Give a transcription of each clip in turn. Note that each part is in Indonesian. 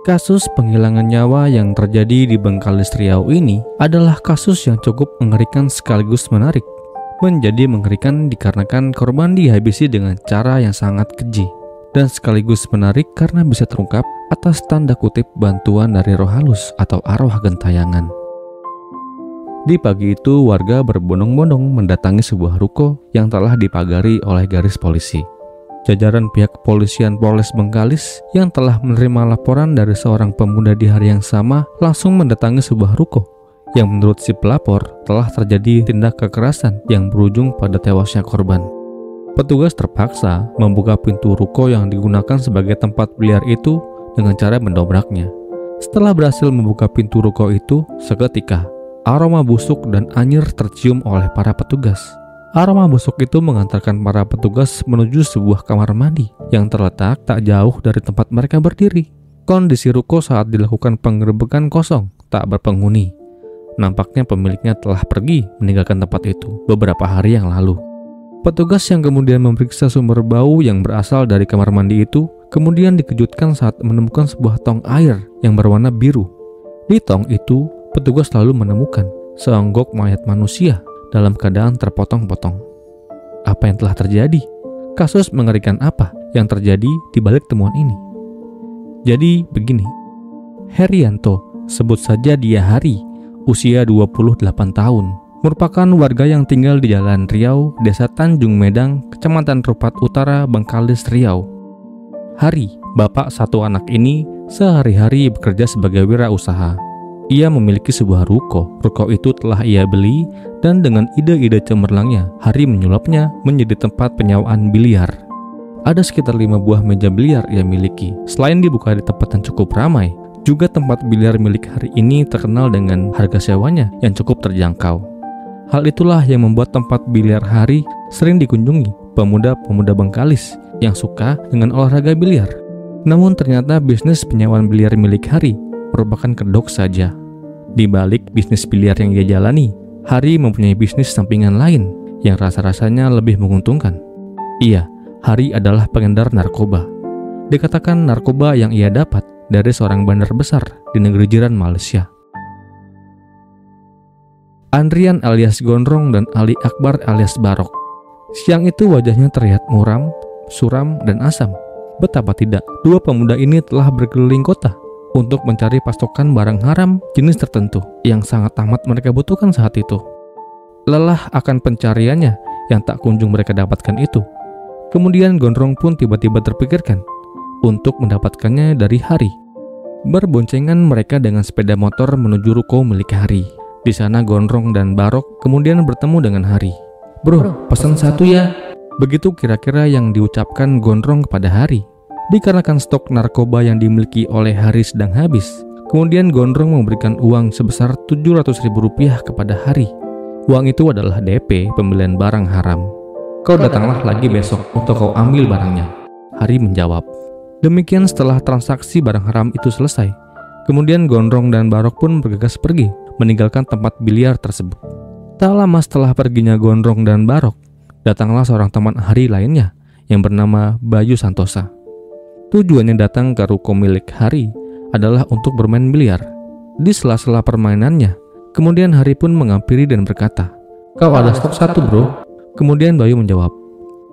Kasus penghilangan nyawa yang terjadi di Bengkalis Riau ini adalah kasus yang cukup mengerikan sekaligus menarik. Menjadi mengerikan dikarenakan korban dihabisi dengan cara yang sangat keji, dan sekaligus menarik karena bisa terungkap atas tanda kutip bantuan dari roh halus atau arwah gentayangan. Di pagi itu warga berbondong-bondong mendatangi sebuah ruko yang telah dipagari oleh garis polisi. Jajaran pihak kepolisian Polres Bengkalis yang telah menerima laporan dari seorang pemuda di hari yang sama langsung mendatangi sebuah ruko yang menurut si pelapor telah terjadi tindak kekerasan yang berujung pada tewasnya korban. Petugas terpaksa membuka pintu ruko yang digunakan sebagai tempat biliar itu dengan cara mendobraknya. Setelah berhasil membuka pintu ruko itu, seketika aroma busuk dan anyir tercium oleh para petugas. Aroma busuk itu mengantarkan para petugas menuju sebuah kamar mandi yang terletak tak jauh dari tempat mereka berdiri. Kondisi ruko saat dilakukan penggerebekan kosong, tak berpenghuni. Nampaknya pemiliknya telah pergi meninggalkan tempat itu beberapa hari yang lalu. Petugas yang kemudian memeriksa sumber bau yang berasal dari kamar mandi itu kemudian dikejutkan saat menemukan sebuah tong air yang berwarna biru. Di tong itu, petugas lalu menemukan seonggok mayat manusia dalam keadaan terpotong-potong. Apa yang telah terjadi? Kasus mengerikan apa yang terjadi di balik temuan ini? Jadi begini, Herianto, sebut saja dia Hari, usia 28 tahun, merupakan warga yang tinggal di Jalan Riau, Desa Tanjung Medang, Kecamatan Rupat Utara, Bengkalis, Riau. Hari, bapak satu anak ini, sehari-hari bekerja sebagai wirausaha. Ia memiliki sebuah ruko. Ruko itu telah ia beli dan dengan ide-ide cemerlangnya, Hari menyulapnya menjadi tempat penyewaan biliar. Ada sekitar 5 buah meja biliar ia miliki. Selain dibuka di tempat yang cukup ramai, juga tempat biliar milik Hari ini terkenal dengan harga sewanya yang cukup terjangkau. Hal itulah yang membuat tempat biliar Hari sering dikunjungi pemuda-pemuda Bengkalis yang suka dengan olahraga biliar. Namun ternyata bisnis penyewaan biliar milik Hari merupakan kedok saja. Di balik bisnis biliar yang ia jalani, Hari mempunyai bisnis sampingan lain yang rasa-rasanya lebih menguntungkan. Iya, Hari adalah pengedar narkoba. Dikatakan narkoba yang ia dapat dari seorang bandar besar di negeri jiran Malaysia. Andrian alias Gondrong dan Ali Akbar alias Barok. Siang itu wajahnya terlihat muram, suram, dan asam. Betapa tidak, dua pemuda ini telah berkeliling kota untuk mencari pasokan barang haram jenis tertentu yang sangat amat mereka butuhkan saat itu. Lelah akan pencariannya yang tak kunjung mereka dapatkan itu. Kemudian Gondrong pun tiba-tiba terpikirkan untuk mendapatkannya dari Hari. Berboncengan mereka dengan sepeda motor menuju ruko milik Hari. Di sana Gondrong dan Barok kemudian bertemu dengan Hari. "Bro, pesan satu ya." Begitu kira-kira yang diucapkan Gondrong kepada Hari. Dikarenakan stok narkoba yang dimiliki oleh Hari sedang habis, kemudian Gondrong memberikan uang sebesar Rp700.000 kepada Hari. Uang itu adalah DP pembelian barang haram. "Kau datanglah lagi besok untuk kau ambil barangnya," Hari menjawab. Demikian setelah transaksi barang haram itu selesai, kemudian Gondrong dan Barok pun bergegas pergi, meninggalkan tempat biliar tersebut. Tak lama setelah perginya Gondrong dan Barok, datanglah seorang teman Hari lainnya yang bernama Bayu Santosa. Tujuannya datang ke ruko milik Hari adalah untuk bermain biliar. Di sela-sela permainannya, kemudian Hari pun menghampiri dan berkata, "Kau ada stok satu, bro?" Kemudian Bayu menjawab,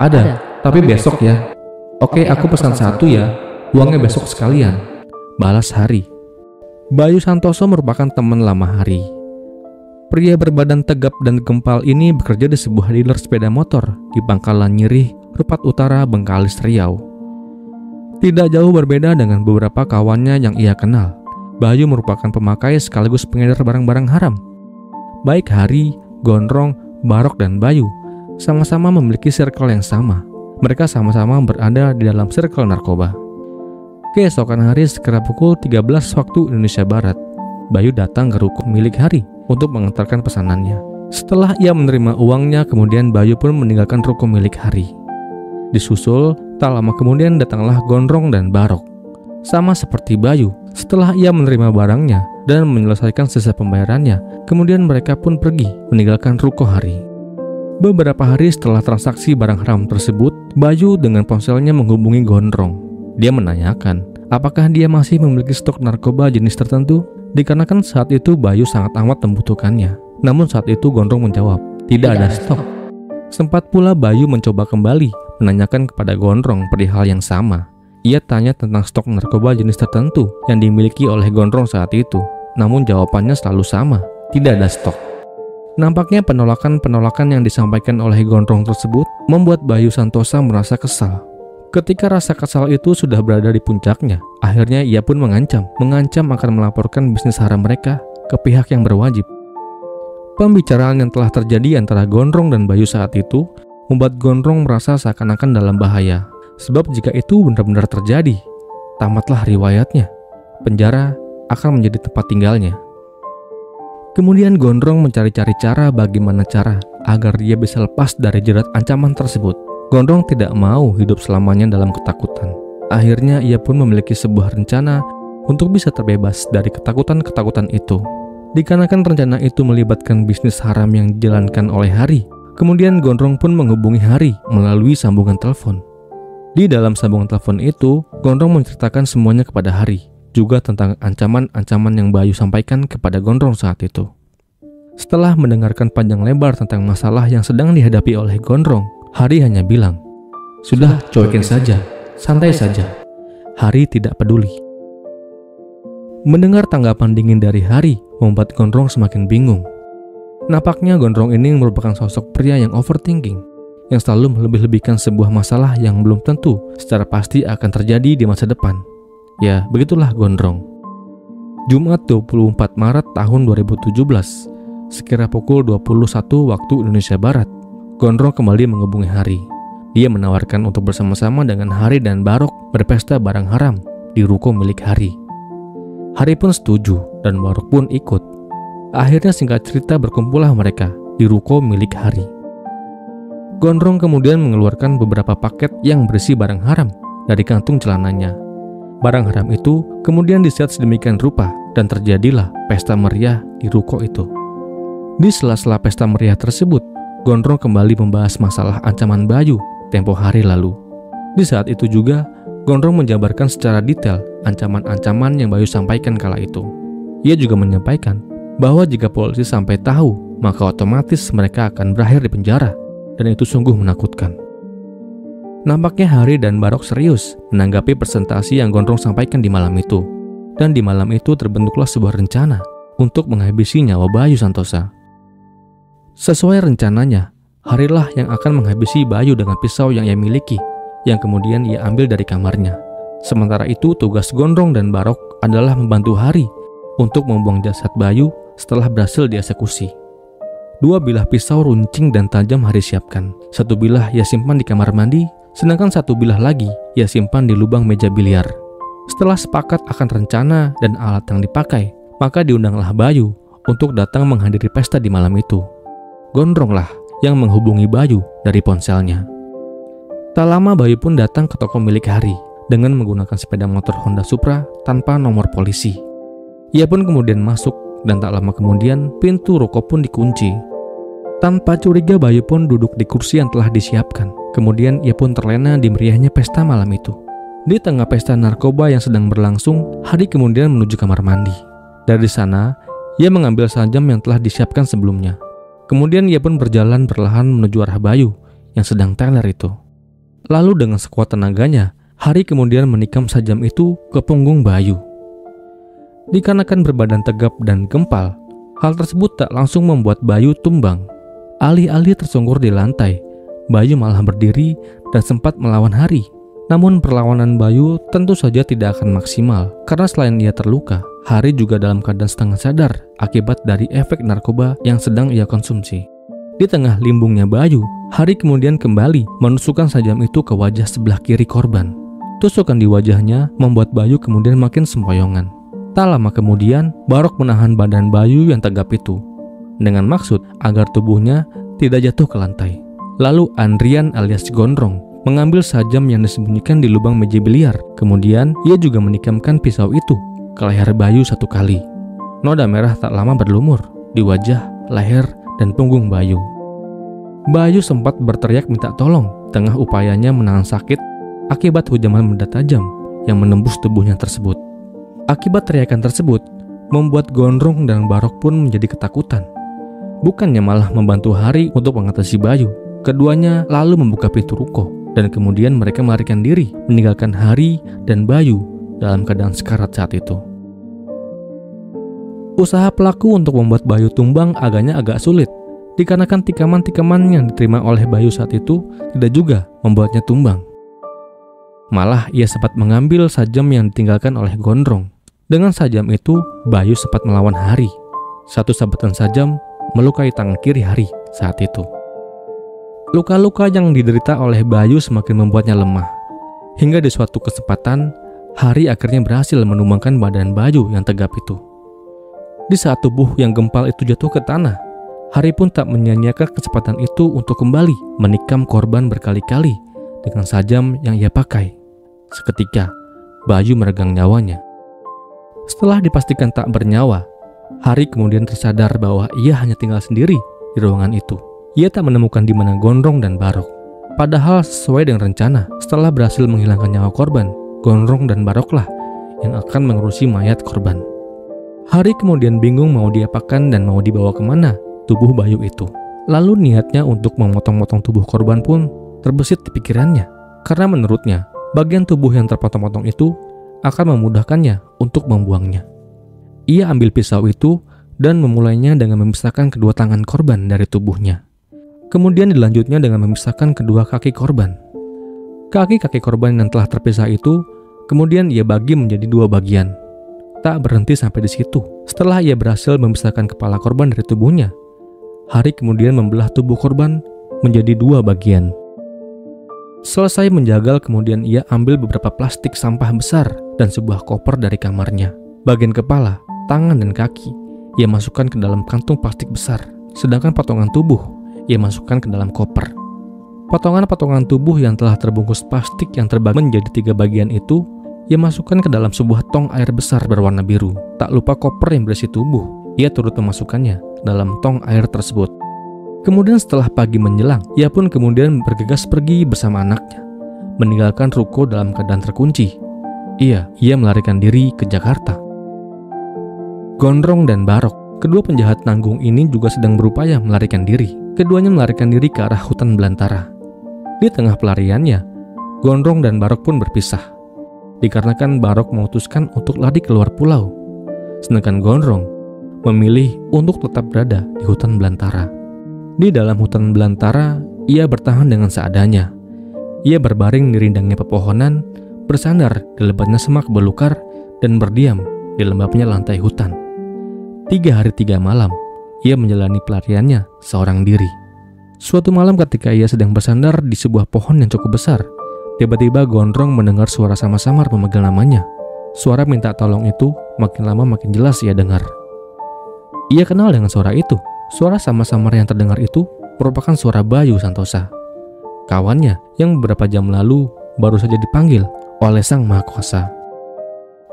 "Ada, tapi besok ya." "Oke, aku pesan satu ya, uangnya besok sekalian," balas Hari. Bayu Santoso merupakan teman lama Hari. Pria berbadan tegap dan gempal ini bekerja di sebuah dealer sepeda motor di Pangkalan Nyirih, Rupat Utara, Bengkalis, Riau. Tidak jauh berbeda dengan beberapa kawannya yang ia kenal. Bayu merupakan pemakai sekaligus pengedar barang-barang haram. Baik Hari, Gondrong, Barok, dan Bayu sama-sama memiliki circle yang sama. Mereka sama-sama berada di dalam circle narkoba. Keesokan hari sekira pukul 13 waktu Indonesia Barat, Bayu datang ke ruko milik Hari untuk mengantarkan pesanannya. Setelah ia menerima uangnya, kemudian Bayu pun meninggalkan ruko milik Hari. Disusul, tak lama kemudian datanglah Gondrong dan Barok. Sama seperti Bayu, setelah ia menerima barangnya dan menyelesaikan sisa pembayarannya, kemudian mereka pun pergi meninggalkan ruko Hari. Beberapa hari setelah transaksi barang haram tersebut, Bayu dengan ponselnya menghubungi Gondrong. Dia menanyakan Apakah dia masih memiliki stok narkoba jenis tertentu? Dikarenakan saat itu Bayu sangat amat membutuhkannya. Namun saat itu Gondrong menjawab, tidak ada stok. Sempat pula Bayu mencoba kembali menanyakan kepada Gondrong perihal yang sama. Ia tanya tentang stok narkoba jenis tertentu yang dimiliki oleh Gondrong saat itu. Namun jawabannya selalu sama, tidak ada stok. Nampaknya penolakan-penolakan yang disampaikan oleh Gondrong tersebut membuat Bayu Santosa merasa kesal. Ketika rasa kesal itu sudah berada di puncaknya, akhirnya ia pun mengancam akan melaporkan bisnis haram mereka ke pihak yang berwajib. Pembicaraan yang telah terjadi antara Gondrong dan Bayu saat itu membuat Gondrong merasa seakan-akan dalam bahaya. Sebab jika itu benar-benar terjadi, tamatlah riwayatnya. Penjara akan menjadi tempat tinggalnya. Kemudian Gondrong mencari-cari cara bagaimana cara agar dia bisa lepas dari jerat ancaman tersebut. Gondrong tidak mau hidup selamanya dalam ketakutan. Akhirnya ia pun memiliki sebuah rencana untuk bisa terbebas dari ketakutan-ketakutan itu. Dikarenakan rencana itu melibatkan bisnis haram yang dijalankan oleh Hari. Kemudian Gondrong pun menghubungi Hari melalui sambungan telepon. Di dalam sambungan telepon itu, Gondrong menceritakan semuanya kepada Hari, juga tentang ancaman-ancaman yang Bayu sampaikan kepada Gondrong saat itu. Setelah mendengarkan panjang lebar tentang masalah yang sedang dihadapi oleh Gondrong, Hari hanya bilang, "Sudah, cuekin saja, santai saja." Hari tidak peduli. Mendengar tanggapan dingin dari Hari membuat Gondrong semakin bingung. Nampaknya Gondrong ini merupakan sosok pria yang overthinking, yang selalu melebih-lebihkan sebuah masalah yang belum tentu secara pasti akan terjadi di masa depan. Ya, begitulah Gondrong. Jumat 24 Maret tahun 2017, sekira pukul 21 waktu Indonesia Barat, Gondrong kembali menghubungi Hari. Dia menawarkan untuk bersama-sama dengan Hari dan Barok berpesta barang haram di ruko milik Hari. Hari pun setuju dan Barok pun ikut. Akhirnya singkat cerita berkumpullah mereka di ruko milik Hari. Gondrong kemudian mengeluarkan beberapa paket yang berisi barang haram dari kantung celananya. Barang haram itu kemudian diset sedemikian rupa dan terjadilah pesta meriah di ruko itu. Di sela-sela pesta meriah tersebut, Gondrong kembali membahas masalah ancaman Bayu tempo hari lalu. Di saat itu juga, Gondrong menjabarkan secara detail ancaman-ancaman yang Bayu sampaikan kala itu. Ia juga menyampaikan bahwa jika polisi sampai tahu, maka otomatis mereka akan berakhir di penjara, dan itu sungguh menakutkan. Nampaknya Hari dan Barok serius menanggapi presentasi yang Gondrong sampaikan di malam itu. Dan di malam itu terbentuklah sebuah rencana untuk menghabisi nyawa Bayu Santosa. Sesuai rencananya, Harilah yang akan menghabisi Bayu dengan pisau yang ia miliki, yang kemudian ia ambil dari kamarnya. Sementara itu tugas Gondrong dan Barok adalah membantu Hari untuk membuang jasad Bayu setelah berhasil dieksekusi. 2 bilah pisau runcing dan tajam Hari siapkan. 1 bilah ia simpan di kamar mandi, sedangkan 1 bilah lagi ia simpan di lubang meja biliar. Setelah sepakat akan rencana dan alat yang dipakai, maka diundanglah Bayu untuk datang menghadiri pesta di malam itu. Gondronglah yang menghubungi Bayu dari ponselnya. Tak lama Bayu pun datang ke toko milik Hari dengan menggunakan sepeda motor Honda Supra tanpa nomor polisi. Ia pun kemudian masuk dan tak lama kemudian pintu ruko pun dikunci. Tanpa curiga Bayu pun duduk di kursi yang telah disiapkan. Kemudian ia pun terlena di meriahnya pesta malam itu. Di tengah pesta narkoba yang sedang berlangsung, Hari kemudian menuju kamar mandi. Dari sana, ia mengambil sajam yang telah disiapkan sebelumnya. Kemudian ia pun berjalan perlahan menuju arah Bayu yang sedang teler itu. Lalu dengan sekuat tenaganya, Hari kemudian menikam sajam itu ke punggung Bayu. Dikarenakan berbadan tegap dan gempal, hal tersebut tak langsung membuat Bayu tumbang. Alih-alih tersungkur di lantai, Bayu malah berdiri dan sempat melawan Hari. Namun perlawanan Bayu tentu saja tidak akan maksimal, karena selain ia terluka, Hari juga dalam keadaan setengah sadar akibat dari efek narkoba yang sedang ia konsumsi. Di tengah limbungnya Bayu, Hari kemudian kembali menusukkan sajam itu ke wajah sebelah kiri korban. Tusukan di wajahnya membuat Bayu kemudian makin sempoyongan. Tak lama kemudian, Barok menahan badan Bayu yang tegap itu, dengan maksud agar tubuhnya tidak jatuh ke lantai. Lalu Andrian alias Gondrong mengambil sajam yang disembunyikan di lubang meja biliar. Kemudian ia juga menikamkan pisau itu ke leher Bayu 1 kali. Noda merah tak lama berlumur di wajah, leher, dan punggung Bayu. Bayu sempat berteriak minta tolong tengah upayanya menahan sakit akibat hujaman benda tajam yang menembus tubuhnya tersebut. Akibat teriakan tersebut, membuat Gondrong dan Barok pun menjadi ketakutan. Bukannya malah membantu Hari untuk mengatasi Bayu, keduanya lalu membuka pintu ruko dan kemudian mereka melarikan diri, meninggalkan Hari dan Bayu dalam keadaan sekarat saat itu. Usaha pelaku untuk membuat Bayu tumbang agak sulit, dikarenakan tikaman-tikaman yang diterima oleh Bayu saat itu tidak juga membuatnya tumbang. Malah ia sempat mengambil sajam yang ditinggalkan oleh Gondrong. Dengan sajam itu, Bayu sempat melawan Hari. Satu sabetan sajam melukai tangan kiri Hari saat itu. Luka-luka yang diderita oleh Bayu semakin membuatnya lemah. Hingga di suatu kesempatan, Hari akhirnya berhasil menumbangkan badan Bayu yang tegap itu. Di saat tubuh yang gempal itu jatuh ke tanah, Hari pun tak menyia-nyiakan kesempatan itu untuk kembali menikam korban berkali-kali dengan sajam yang ia pakai. Seketika, Bayu meregang nyawanya. Setelah dipastikan tak bernyawa, Hari kemudian tersadar bahwa ia hanya tinggal sendiri di ruangan itu. Ia tak menemukan di mana Gondrong dan Barok. Padahal sesuai dengan rencana, setelah berhasil menghilangkan nyawa korban, Gondrong dan Baroklah yang akan mengurusi mayat korban. Hari kemudian bingung mau diapakan dan mau dibawa kemana tubuh Bayu itu. Lalu niatnya untuk memotong-motong tubuh korban pun terbesit di pikirannya. Karena menurutnya, bagian tubuh yang terpotong-potong itu akan memudahkannya untuk membuangnya. Ia ambil pisau itu dan memulainya dengan memisahkan kedua tangan korban dari tubuhnya. Kemudian dilanjutnya dengan memisahkan kedua kaki korban. Kaki-kaki korban yang telah terpisah itu kemudian ia bagi menjadi dua bagian. Tak berhenti sampai di situ. Setelah ia berhasil memisahkan kepala korban dari tubuhnya, Hari kemudian membelah tubuh korban menjadi dua bagian. Selesai menjagal, kemudian ia ambil beberapa plastik sampah besar dan sebuah koper dari kamarnya. Bagian kepala, tangan, dan kaki ia masukkan ke dalam kantung plastik besar, sedangkan potongan tubuh ia masukkan ke dalam koper. Potongan-potongan tubuh yang telah terbungkus plastik yang terbagi menjadi 3 bagian itu ia masukkan ke dalam sebuah tong air besar berwarna biru. Tak lupa koper yang berisi tubuh, ia turut memasukkannya ke dalam tong air tersebut. Kemudian setelah pagi menjelang, ia pun kemudian bergegas pergi bersama anaknya, meninggalkan ruko dalam keadaan terkunci. Ia melarikan diri ke Jakarta. Gondrong dan Barok, kedua penjahat nanggung ini juga sedang berupaya melarikan diri. Keduanya melarikan diri ke arah hutan belantara. Di tengah pelariannya, Gondrong dan Barok pun berpisah. Dikarenakan Barok memutuskan untuk lari keluar pulau, sedangkan Gondrong memilih untuk tetap berada di hutan belantara. Di dalam hutan belantara, ia bertahan dengan seadanya. Ia berbaring di rindangnya pepohonan, bersandar di lebatnya semak belukar, dan berdiam di lembabnya lantai hutan. 3 hari 3 malam, ia menjalani pelariannya seorang diri. Suatu malam ketika ia sedang bersandar di sebuah pohon yang cukup besar, tiba-tiba Gondrong mendengar suara samar-samar memanggil namanya. Suara minta tolong itu makin lama makin jelas ia dengar. Ia kenal dengan suara itu. Suara samar-samar yang terdengar itu merupakan suara Bayu Santosa, kawannya yang beberapa jam lalu baru saja dipanggil oleh Sang Maha Kuasa.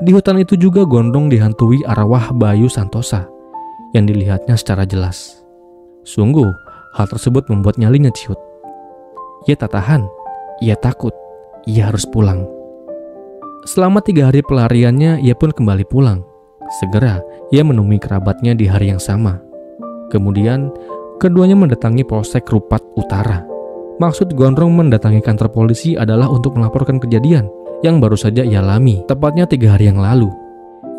Di hutan itu juga Gondrong dihantui arwah Bayu Santosa yang dilihatnya secara jelas. Sungguh, hal tersebut membuat nyalinya ciut. Ia tak tahan, ia takut, ia harus pulang. Selama 3 hari pelariannya, ia pun kembali pulang. Segera, ia menemui kerabatnya di hari yang sama. Kemudian, keduanya mendatangi Polsek Rupat Utara. Maksud Gondrong mendatangi kantor polisi adalah untuk melaporkan kejadian yang baru saja ia alami, tepatnya 3 hari yang lalu.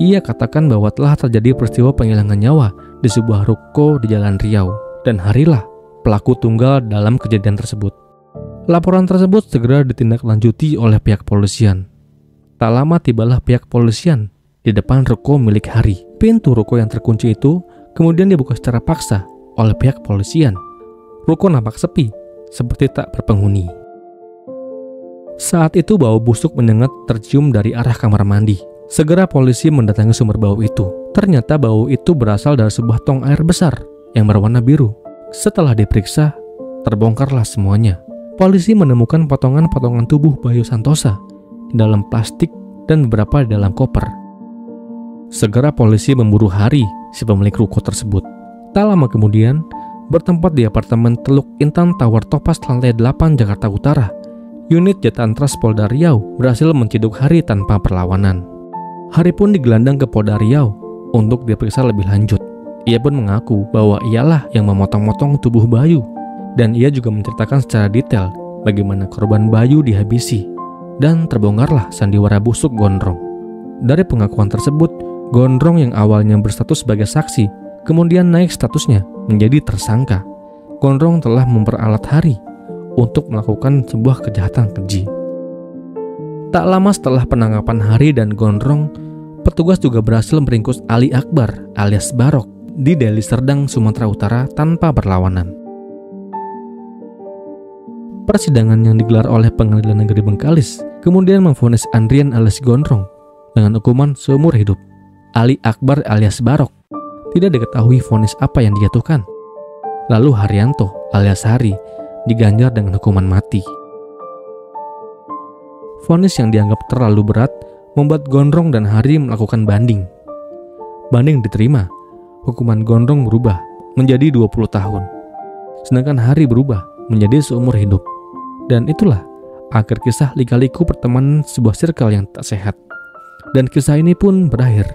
Ia katakan bahwa telah terjadi peristiwa penghilangan nyawa di sebuah ruko di Jalan Riau, dan Harilah pelaku tunggal dalam kejadian tersebut. Laporan tersebut segera ditindaklanjuti oleh pihak polisian. Tak lama tibalah pihak polisian di depan ruko milik Hari. Pintu ruko yang terkunci itu kemudian dibuka secara paksa oleh pihak polisian. Ruko nampak sepi, seperti tak berpenghuni. Saat itu bau busuk menyengat tercium dari arah kamar mandi. Segera polisi mendatangi sumber bau itu. Ternyata bau itu berasal dari sebuah tong air besar yang berwarna biru. Setelah diperiksa, terbongkarlah semuanya. Polisi menemukan potongan-potongan tubuh Bayu Santosa di dalam plastik dan beberapa di dalam koper. Segera polisi memburu Hari, si pemilik ruko tersebut. Tak lama kemudian, bertempat di apartemen Teluk Intan Tower Topaz lantai 8 Jakarta Utara, unit Jatantras Polda Riau berhasil menciduk Hari tanpa perlawanan. Hari pun digelandang ke Polda Riau untuk diperiksa lebih lanjut. Ia pun mengaku bahwa ialah yang memotong-motong tubuh Bayu, dan ia juga menceritakan secara detail bagaimana korban Bayu dihabisi, dan terbongkarlah sandiwara busuk Gondrong. Dari pengakuan tersebut, Gondrong yang awalnya berstatus sebagai saksi, kemudian naik statusnya menjadi tersangka. Gondrong telah memperalat Hari untuk melakukan sebuah kejahatan keji. Tak lama setelah penangkapan Hari dan Gondrong, petugas juga berhasil meringkus Ali Akbar alias Barok di Deli Serdang, Sumatera Utara tanpa perlawanan. Persidangan yang digelar oleh Pengadilan Negeri Bengkalis kemudian memvonis Andrian alias Gondrong dengan hukuman seumur hidup. Ali Akbar alias Barok tidak diketahui vonis apa yang dijatuhkan. Lalu Haryanto alias Hari diganjar dengan hukuman mati. Vonis yang dianggap terlalu berat membuat Gondrong dan Hari melakukan banding. Banding diterima, hukuman Gondrong berubah menjadi 20 tahun. Sedangkan Hari berubah menjadi seumur hidup. Dan itulah akhir kisah lika-liku pertemanan sebuah circle yang tak sehat. Dan kisah ini pun berakhir